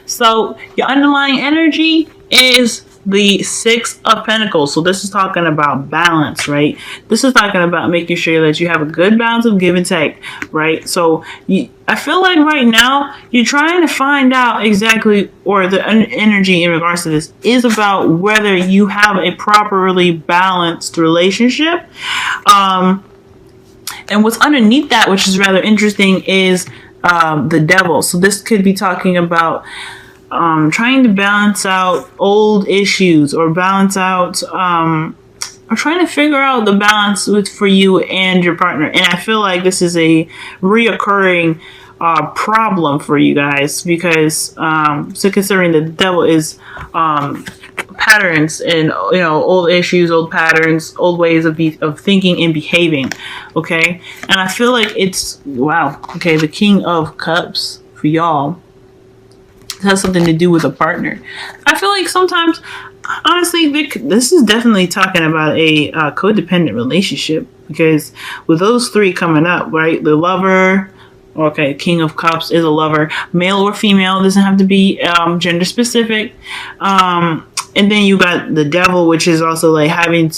So your underlying energy is the Six of Pentacles. So this is talking about balance, right? This is talking about making sure that you have a good balance of give and take, right? So I feel like right now you're trying to find out exactly, or the energy in regards to this is about whether you have a properly balanced relationship. And what's underneath that, which is rather interesting, is the Devil. So this could be talking about trying to balance out old issues, or balance out, or trying to figure out the balance for you and your partner. And I feel like this is a reoccurring problem for you guys, because so considering the Devil is patterns and old issues, old patterns, old ways of thinking and behaving. Okay, and I feel like it's the King of Cups for y'all has something to do with a partner. I feel like sometimes, honestly, this is definitely talking about a codependent relationship, because with those three coming up, right, the lover. Okay, King of Cups is a lover, male or female, doesn't have to be gender specific. And then you got the Devil, which is also like having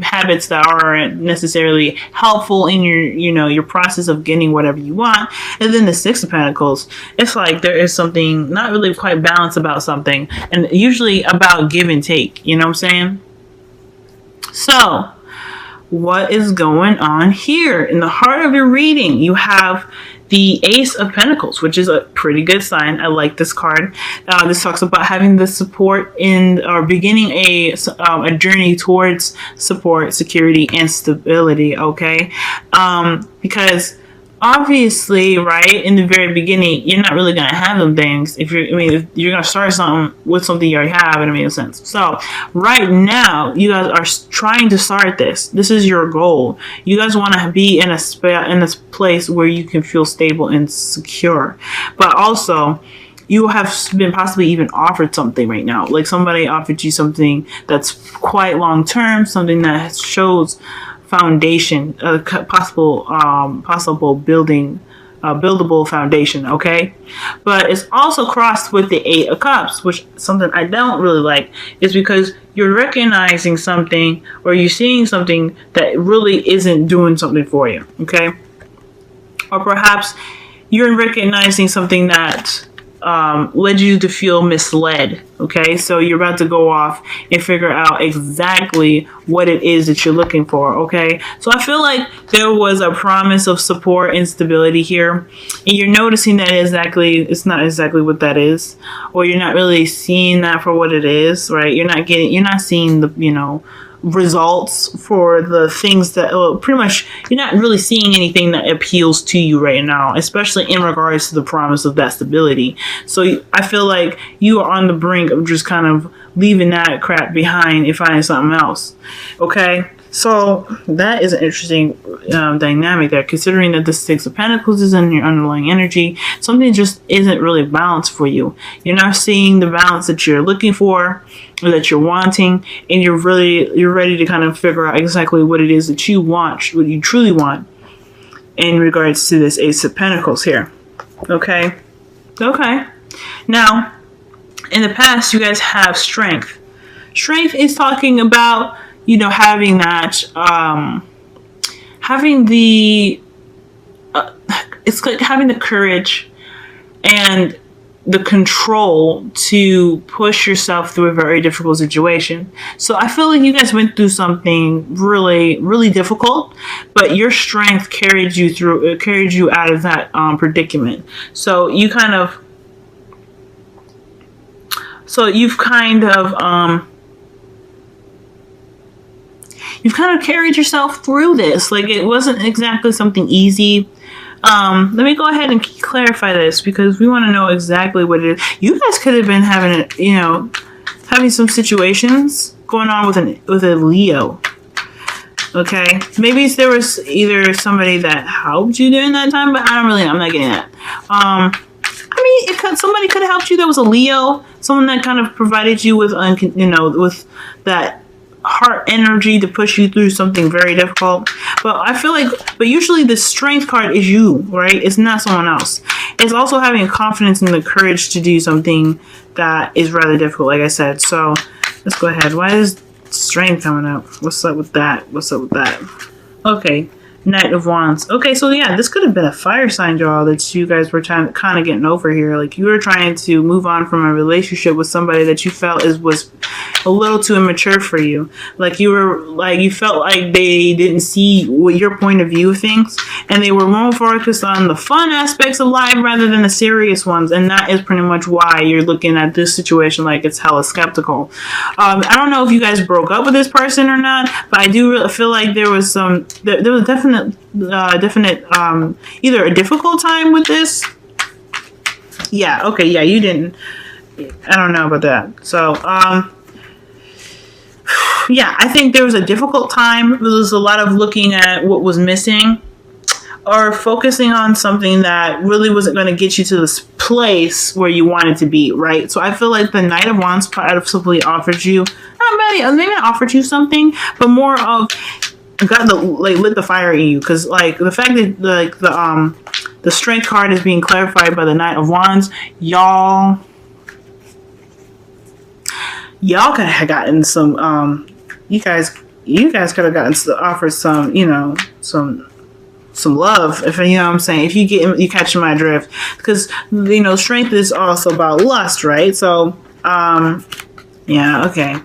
habits that aren't necessarily helpful in your process of getting whatever you want. And then the Six of Pentacles, it's like there is something not really quite balanced about something, and usually about give and take. You know what I'm saying? So, what is going on here? In the heart of your reading, you have the Ace of Pentacles, which is a pretty good sign. I like this card. This talks about having the support or beginning a journey towards support, security, and stability. Okay, because obviously, right in the very beginning, you're not really gonna have them things. If you're gonna start something with something you already have, and it makes sense. So right now, you guys are trying to start this. This is your goal. You guys want to be in this place where you can feel stable and secure, but also you have been possibly even offered something right now. Like somebody offered you something that's quite long term, something that shows foundation, possible buildable foundation. Okay, but it's also crossed with the Eight of Cups, which something I don't really like, is because you're recognizing something, or you're seeing something that really isn't doing something for you. Okay, or perhaps you're recognizing something that led you to feel misled. Okay, so you're about to go off and figure out exactly what it is that you're looking for. Okay, so I feel like there was a promise of support and stability here, and you're noticing that it's not exactly what that is, or you're not really seeing that for what it is. Right, you're not seeing the results for the things that pretty much you're not really seeing anything that appeals to you right now, especially in regards to the promise of that stability. So I feel like you are on the brink of just kind of leaving that crap behind and finding something else. Okay, so that is an interesting dynamic there, considering that the Six of Pentacles is in your underlying energy. Something just isn't really balanced for you. You're not seeing the balance that you're looking for, or that you're wanting, and you're ready to kind of figure out exactly what it is that you want, what you truly want, in regards to this Ace of Pentacles here. Okay. Now, in the past, you guys have strength. Strength is talking about having that, having the, it's like having the courage and the control to push yourself through a very difficult situation. So I feel like you guys went through something really, really difficult, but your strength carried you through. It carried you out of that predicament. So you've kind of carried yourself through this. Like, it wasn't exactly something easy. Let me go ahead and clarify this, because we want to know exactly what it is. You guys could have been having some situations going on with a Leo. Okay, maybe there was either somebody that helped you during that time, but I don't really know. I'm not getting that. Somebody could have helped you that was a Leo, someone that kind of provided you with with that heart energy to push you through something very difficult. But I feel like, but usually the strength card is you, right? It's not someone else. It's also having confidence and the courage to do something that is rather difficult, like I said. So let's go ahead. Why is strength coming up? What's up with that? What's up with that? Okay. Knight of Wands. Okay, so yeah, this could have been a fire sign, y'all, that you guys were kind of getting over here. Like, you were trying to move on from a relationship with somebody that you felt was a little too immature for you. Like, you felt like they didn't see your point of view of things, and they were more focused on the fun aspects of life rather than the serious ones. And that is pretty much why you're looking at this situation like it's hella skeptical. I don't know if you guys broke up with this person or not, but I do feel like there was definitely either a difficult time with this. Yeah, okay, yeah, you didn't. I don't know about that. So, yeah, I think there was a difficult time. There was a lot of looking at what was missing or focusing on something that really wasn't going to get you to this place where you wanted to be, right? So I feel like the Knight of Wands possibly offered you, maybe not offered you something, but more of lit the fire in you, because like the fact that the strength card is being clarified by the Knight of Wands, y'all could have gotten some you guys could have gotten offered some, some love, if you know what I'm saying, if you catch my drift, because strength is also about lust, right? So yeah, okay.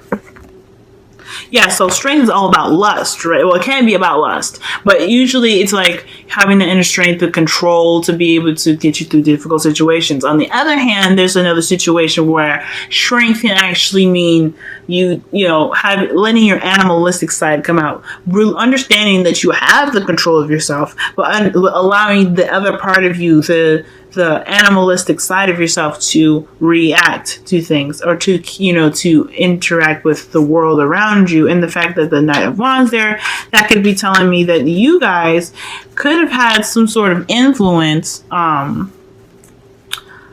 Yeah, so strength is all about lust, right? Well, it can be about lust, but usually it's like having the inner strength, the control to be able to get you through difficult situations. On the other hand, there's another situation where strength can actually mean letting your animalistic side come out, understanding that you have the control of yourself, but allowing the other part of you, the animalistic side of yourself, to react to things, or to interact with the world around you. And the fact that the Knight of Wands there, that could be telling me that you guys could have had some sort of influence.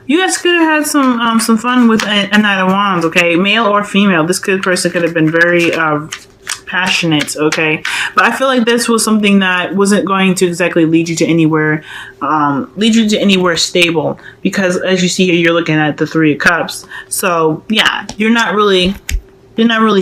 You guys could have had some fun with a Knight of Wands, okay? Male or female, this person could have been very passionate, okay? But I feel like this was something that wasn't going to exactly lead you to anywhere stable, because as you see here, you're looking at the Three of Cups. So yeah, you're not really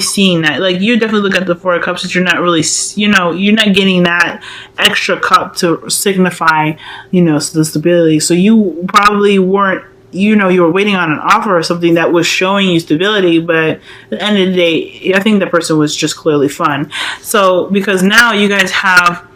seeing that. Like, you're definitely looking at the Four of Cups, but you're not really, you're not getting that extra cup to signify, the stability. So you probably weren't, you were waiting on an offer or something that was showing you stability, but at the end of the day, I think that person was just clearly fun. So, because now you guys have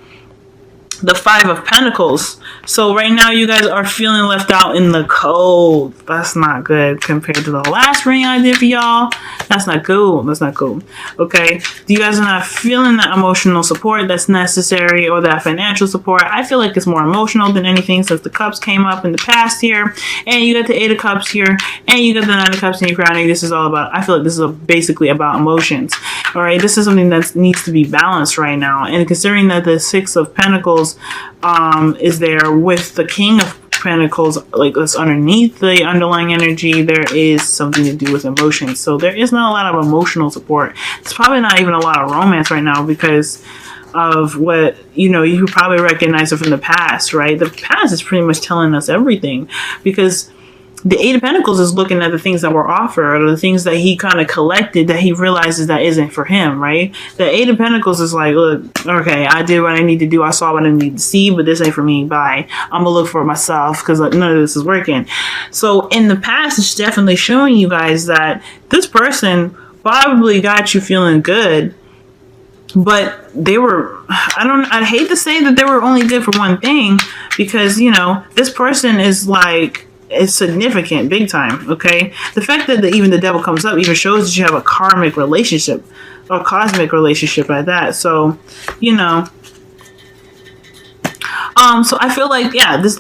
the Five of Pentacles. So right now you guys are feeling left out in the cold. That's not good compared to the last reading I did for y'all. That's not cool. That's not cool. Okay. You guys are not feeling that emotional support that's necessary, or that financial support. I feel like it's more emotional than anything, since the Cups came up in the past here, and you got the Eight of Cups here, and you got the Nine of Cups in your crowning. This is all about, I feel like this is basically about emotions. All right. This is something that needs to be balanced right now. And considering that the Six of Pentacles is there with the King of Pentacles, like that's underneath the underlying energy, there is something to do with emotions. So there is not a lot of emotional support. It's probably not even a lot of romance right now, because of what, you probably recognize it from the past, right? The past is pretty much telling us everything, because the Eight of Pentacles is looking at the things that were offered, or the things that he kind of collected that he realizes that isn't for him, right? The Eight of Pentacles is like, look, okay, I did what I need to do. I saw what I need to see, but this ain't for me. Bye. I'm going to look for it myself, because none of this is working. So in the past, it's definitely showing you guys that this person probably got you feeling good, but they were, I'd hate to say that they were only good for one thing, because, this person is like, it's significant, big time, okay? The fact that even the Devil comes up even shows that you have a karmic relationship, or cosmic relationship at that. So, so I feel like, yeah, this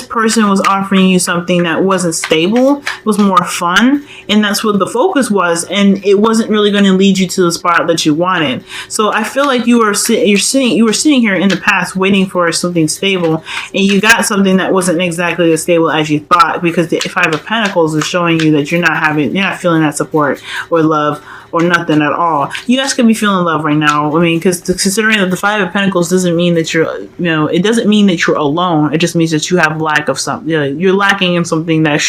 person was offering you something that wasn't stable, was more fun, and that's what the focus was, and it wasn't really going to lead you to the spot that you wanted. So I feel like you were sitting here in the past waiting for something stable, and you got something that wasn't exactly as stable as you thought, because the Five of Pentacles is showing you that you're not feeling that support or love or nothing at all. You guys could be feeling love right now. I mean, because considering that the Five of Pentacles doesn't mean that it doesn't mean that you're alone. It just means that you have lack of something. You're lacking in something that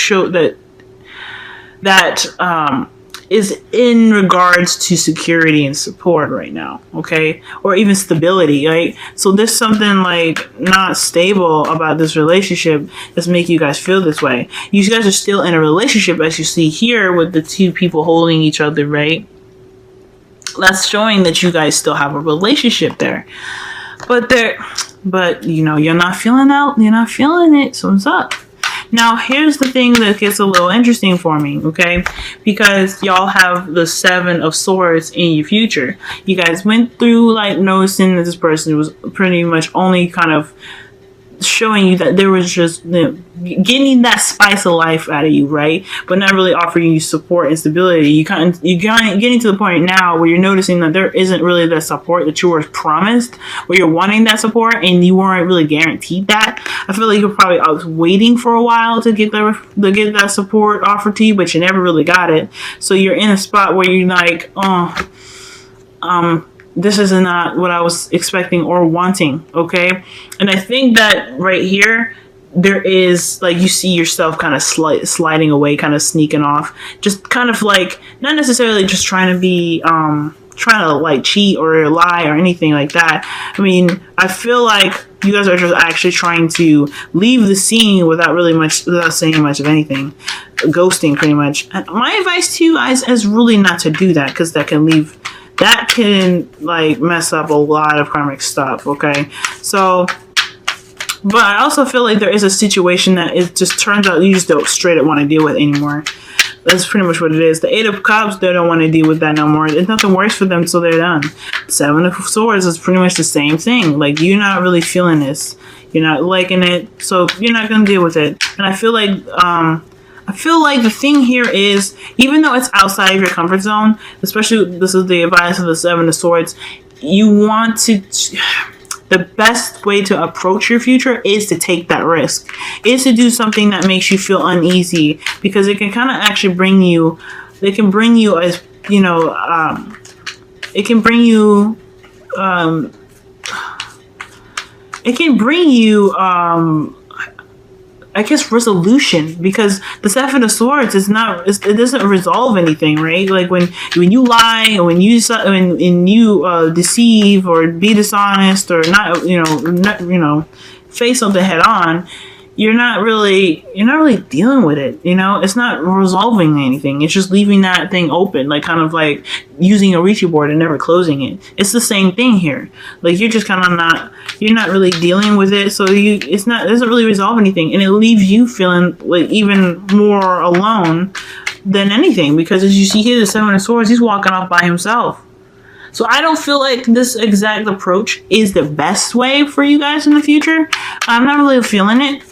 is in regards to security and support right now, okay? Or even stability, right? So there's something like not stable about this relationship that's making you guys feel this way. You guys are still in a relationship, as you see here, with the two people holding each other, right? That's showing that you guys still have a relationship there. But you're not feeling it, so what's up? Now, here's the thing that gets a little interesting for me, okay? Because y'all have the Seven of Swords in your future. You guys went through, like, noticing that this person was pretty much only kind of showing you that there was just getting that spice of life out of you, right? But not really offering you support and stability. You're getting to the point now where you're noticing that there isn't really the support that you were promised, where you're wanting that support and you weren't really guaranteed that. I feel like you're probably waiting for a while to get that support offered to you, but you never really got it. So you're in a spot where you're like, this is not what I was expecting or wanting, okay? And I think that right here, there is, like, you see yourself kind of sliding away, kind of sneaking off. Just kind of like, not necessarily just trying to be, trying to, like, cheat or lie or anything like that. I mean, I feel like you guys are just actually trying to leave the scene without saying much of anything. Ghosting, pretty much. And my advice to you guys is really not to do that, because that can like mess up a lot of karmic stuff, okay? So, but I also feel like there is a situation that it just turns out you just don't straight up want to deal with anymore. That's pretty much what it is. The Eight of Cups, they don't want to deal with that no more. It's nothing worse for them, so they're done. Seven of Swords is pretty much the same thing. Like, you're not really feeling this. You're not liking it, so you're not going to deal with it. And I feel like the thing here is, even though it's outside of your comfort zone, especially this is the advice of the Seven of Swords, you want to, the best way to approach your future is to take that risk, is to do something that makes you feel uneasy, because it can kind of actually bring you, it can bring you I guess resolution, because the Seven of Swords is not, it doesn't resolve anything, right? Like when you lie, or when you deceive or be dishonest, or not face something head on, you're not really dealing with it, it's not resolving anything. It's just leaving that thing open, like kind of like using a Ouija board and never closing it. It's the same thing here. Like, you're just kind of you're not really dealing with it, so it doesn't really resolve anything, and it leaves you feeling like even more alone than anything, because as you see here, the Seven of Swords, he's walking off by himself. So I don't feel like this exact approach is the best way for you guys in the future. I'm not really feeling it.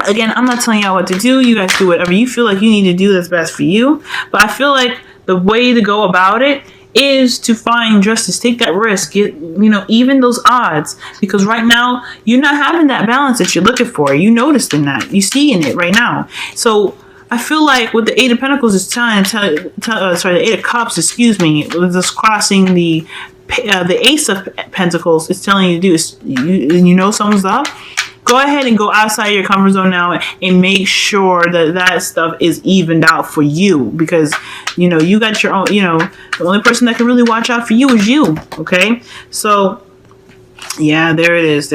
Again, I'm not telling y'all what to do. You guys do whatever you feel like you need to do that's best for you. But I feel like the way to go about it is to find justice. Take that risk. Even those odds. Because right now, you're not having that balance that you're looking for. You noticed in that. You see in it right now. So I feel like what the Eight of Pentacles is the Eight of Cups, excuse me, just crossing the Ace of Pentacles is telling you to do is, something's up. Go ahead and go outside your comfort zone now and make sure that stuff is evened out for you, because you got your own, the only person that can really watch out for you is you, okay? So yeah, there it is,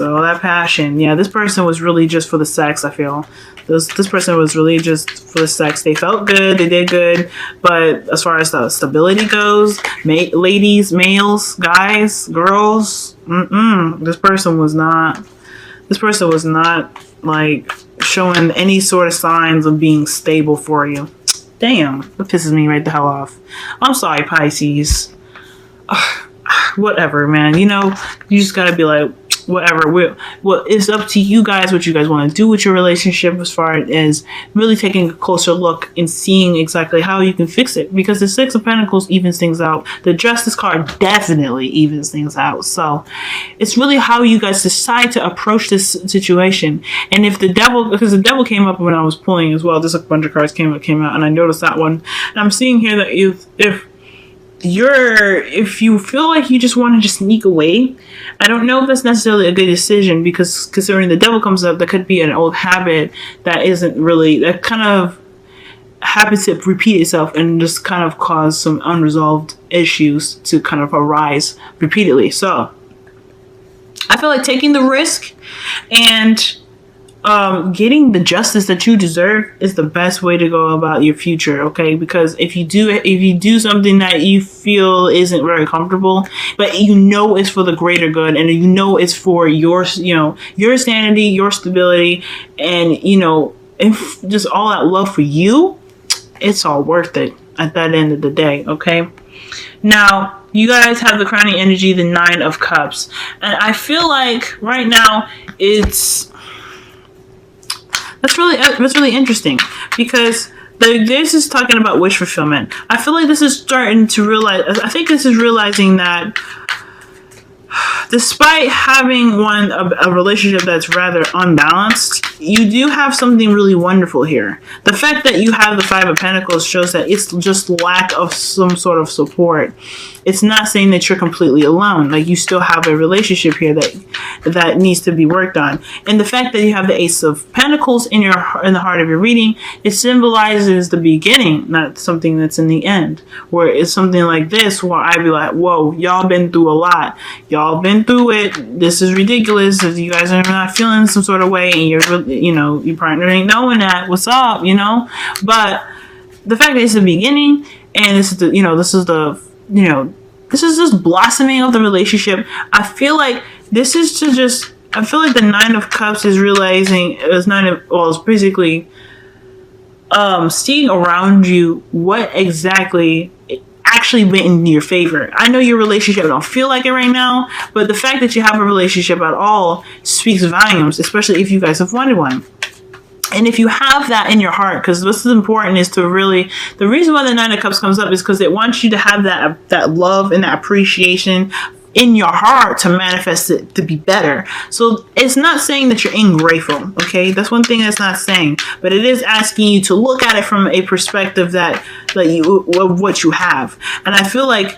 all that passion. Yeah, this person was really just for the sex. I feel this person was really just for the sex. They felt good, they did good, but as far as the stability goes, ladies, males, guys, girls, this person was not like showing any sort of signs of being stable for you. Damn, that pisses me right the hell off. I'm sorry, Pisces. Whatever, man. You just gotta be like, whatever. Well, it's up to you guys what you guys want to do with your relationship, as far as really taking a closer look and seeing exactly how you can fix it, because the Six of Pentacles evens things out. The Justice card definitely evens things out. So it's really how you guys decide to approach this situation. And if the Devil, because the Devil came up when I was pulling as well, just a bunch of cards came out, and I noticed that one. And I'm seeing here that if if you feel like you just want to just sneak away, I don't know if that's necessarily a good decision, because considering the devil comes up, that could be an old habit that kind of happens to repeat itself and just kind of cause some unresolved issues to kind of arise repeatedly. So I feel like taking the risk and getting the justice that you deserve is the best way to go about your future, okay? Because if you do something that you feel isn't very comfortable, but you know it's for the greater good, and you know it's for your sanity, your stability, and if just all that love for you, it's all worth it at that end of the day, okay? Now, you guys have the crowning energy, the 9 of Cups, and I feel like right now that's really interesting, because this is talking about wish fulfillment. I feel like this is starting to realize. I think this is realizing that despite having a relationship that's rather unbalanced, you do have something really wonderful here. The fact that you have the 5 of Pentacles shows that it's just lack of some sort of support. It's not saying that you're completely alone. Like, you still have a relationship here that needs to be worked on. And the fact that you have the Ace of Pentacles in the heart of your reading, it symbolizes the beginning, not something that's in the end. Where it's something like this, where I'd be like, whoa, y'all been through a lot. Y'all been through it. This is ridiculous. If you guys are not feeling some sort of way, and your partner ain't knowing that, what's up, But the fact that it's the beginning, and this is just blossoming of the relationship. I feel like this is I feel like the 9 of Cups is realizing, it's basically seeing around you what exactly actually went in your favor. I know your relationship don't feel like it right now, but the fact that you have a relationship at all speaks volumes, especially if you guys have wanted one. And if you have that in your heart, because this is important, is to really, the reason why the 9 of Cups comes up is because it wants you to have that love and that appreciation in your heart to manifest it to be better. So it's not saying that you're ungrateful, okay? That's one thing that's not saying, but it is asking you to look at it from a perspective of what you have. And I feel like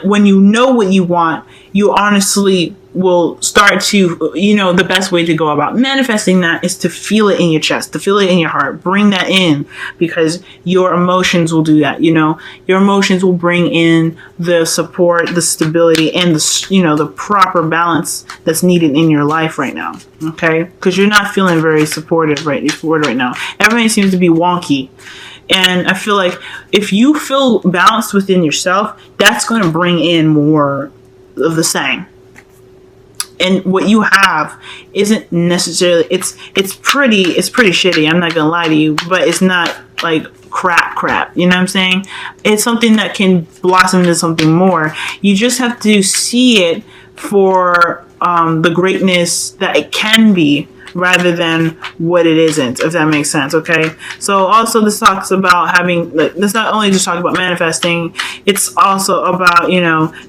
when you know what you want, you honestly will start to, the best way to go about manifesting that is to feel it in your chest, to feel it in your heart, bring that in, because your emotions will do that. Your emotions will bring in the support, the stability, and the proper balance that's needed in your life right now. Okay. Because you're not feeling very supportive right now. Everything seems to be wonky. And I feel like if you feel balanced within yourself, that's going to bring in more of the same. And what you have isn't necessarily, it's pretty shitty. I'm not going to lie to you, but it's not like crap. You know what I'm saying? It's something that can blossom into something more. You just have to see it for the greatness that it can be, rather than what it isn't, if that makes sense, okay? So also this talks about this not only just talk about manifesting, it's also about,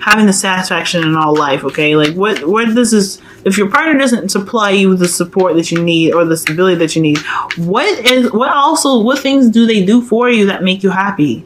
having the satisfaction in all life, okay? Like if your partner doesn't supply you with the support that you need or the stability that you need, what things do they do for you that make you happy?